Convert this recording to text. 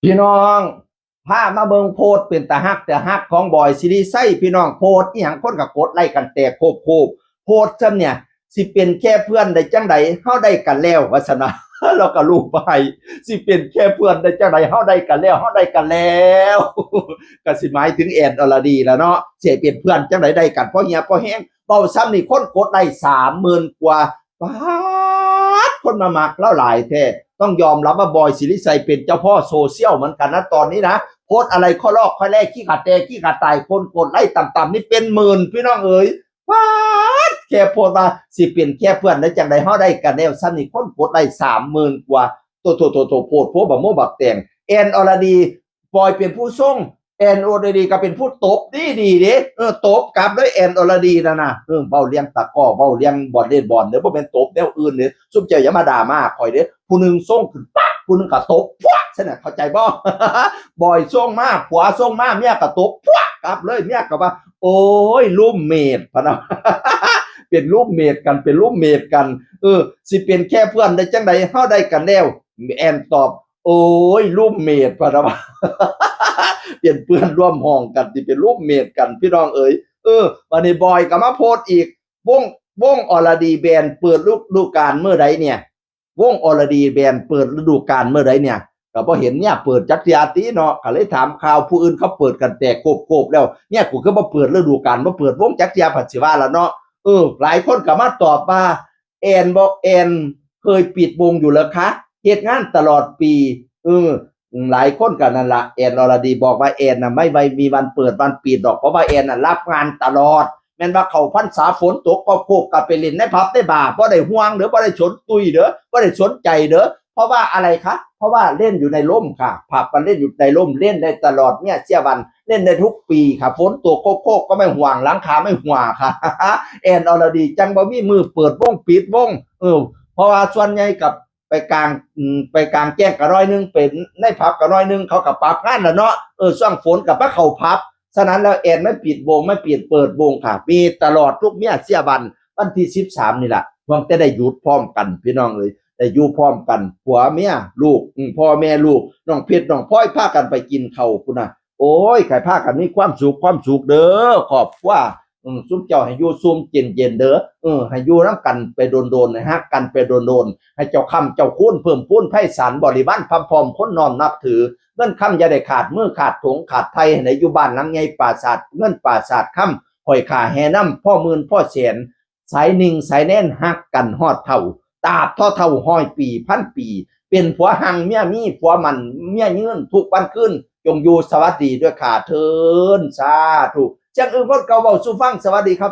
พี่น้องพามาเบิงโพดเป็นตาฮักแต่ฮักของบอยซิริไซพี่น้องโพดอีหยังคนกับกดไล่กันแตกโคบโพดซำเนี่ยสิเป็นแค่เพื่อนได้จังใดเฮาได้กันแล้วว่าซั่นนะเราก็รู้ไปสิเป็นแค่เพื่อนได้จังใดเฮาได้กันแล้วก็สิหมายถึงแอนอรดีแล้วเนาะสิเป็นเพื่อนจังใดได้กันเพราะเฮียเพราะแฮงเบาซ้ำนี่คนกดไล่30,000 กว่าป๊าดคนมามักแล้วหลายแท้ต้องยอมรับว่าบอยสิริไซเป็นเจ้าพ่อโซเชียลเหมือนกันนะตอนนี้นะโพสอะไรข้อลอกข้อแรกขี้ขาดแตกขี้ขาดตายคนกดไล่ต่ำๆนี่เป็นหมื่นพี่น้องเอ๋ยว้าแค่โพสมาสิเปลี่ยนแค่เพื่อนได้จังไดเฮาได้กันแล้วซ้ำนี่คนกดไล่30,000 กว่าโตโพสบ่โมบักแต่งแอนอรดีบอยเป็นผู้ส่งแอนอรดีก็เป็นผู้ตบดีเด้ตบกลับด้วยแอนอรดีนะเว้าเลี้ยงตะก้อเว้าเลี้ยงบอลเล่นบอลเด้อบ่แม่นตบแนวอื่นเด้อซุมเจ้าอย่ามาด่ามาข่อยเด้อผู้นึงส่งขึ้นปั๊บผู้นึงก็ตบพวกซั่นน่ะเข้าใจบ่ บอยส่งมาผัวส่งมาเมียก็ตบพวกกลับเลยเมียก็ว่าโอ้ยรูมเมทพะนะ เป็นรูมเมทกันสิเป็นแค่เพื่อนได้จังไดเฮาได้กันแล้วแอนตอบโอ้ยรูมเมทพะนะ เปลี่ยนเพื่อนร่วมห้องกันที่เป็นรูมเมทกันพี่น้องเอ๋ยวันนี้บอยก็มาโพสอีกวงอรดีแบนเปิดฤดูกาลเมื่อใดเนี่ยวงอรดีแบนเปิดฤดูกาลเมื่อใดเนี่ยก็บ่เห็นเนี่ยเปิดจักรยานตีเนาะก็เลยถามข่าวผู้อื่นเขาเปิดกันแต่โกบแล้วเนี่ยกูก็บ่เปิดฤดูกาลบ่เปิดวงจักรยานผัดสิว่าแล้วเนาะหลายคนก็มาตอบว่าแอนบอกแอนเคยปิดวงอยู่แล้วคะเฮ็ดงานตลอดปีหลายคนกันนั่นละแอนอรดีบอกว่าแอนน่ะไม่มีวันเปิดวันปิดดอกเพราะว่าแอนน่ะรับงานตลอดแม่นว่าเข้าพรรษาฝนตกก็โคกกับไปเล่นในผับในบาร์บ่ได้ห่วงเด้อบ่ได้สนตุยเด้อบ่ได้สนใจเด้อเพราะว่าอะไรคะเพราะว่าเล่นอยู่ในร่มค่ะผับมันเล่นอยู่ในร่มเล่นได้ตลอดเนี่ยเสียวันเล่นได้ทุกปีค่ะฝนตกโคกก็ไม่ห่วงหลังคาไม่ห่วงค่ะ แอนอรดีจังบ่มีมือเปิดวงปิดวงเพราะว่าส่วนใหญ่กับไปกลางแจ้งก็100นึงเป็นในผับก็100นึงเขาก็ปรับงานแล้วเนาะช่วงฝนก็มาเข้าผับฉะนั้นแล้วแอนไม่ปิดวงไม่เปิดวงค่ะมีตลอดทุกเมียเสียวันที่13นี่ล่ะหวังจะได้หยุดพร้อมกันพี่น้องเอ้ยได้อยู่พร้อมกันผัวเมียลูกพ่อแม่ลูกน้องเพชรน้องพลอยพากันไปกินข้าวพุ่นน่ะโอ้ยใครพากันมีความสุขเด้อขอบว่าซุมเจ้าให้อยู่ซุมเย็นเด้อให้อยู่นำกันไปโดนๆให้ฮักกันไปโดนๆให้เจ้าค่ำเจ้าคูณเพิ่มพูนไพศาลบริวารพร้อมคนน้อมนับถือเงินค่ำอย่าได้ขาดมือขาดถุงขาดไทยให้อยู่บ้านหลังใหญ่ปราสาทเงินปราสาทค่ำหอยขาแห่น้ำพ่อหมื่นพ่อแสนสายนิ่งสายแน่นฮักกันฮอดเท่าตาบเท่าห้อยปีพันปีเป็นผัวหังเมียมีผัวมันเมียยืนทุกวันขึ้นจงอยู่สวัสดีด้วยขาเทินสาธุจังคนเก่าเว้าสู่ฟังสวัสดีครับ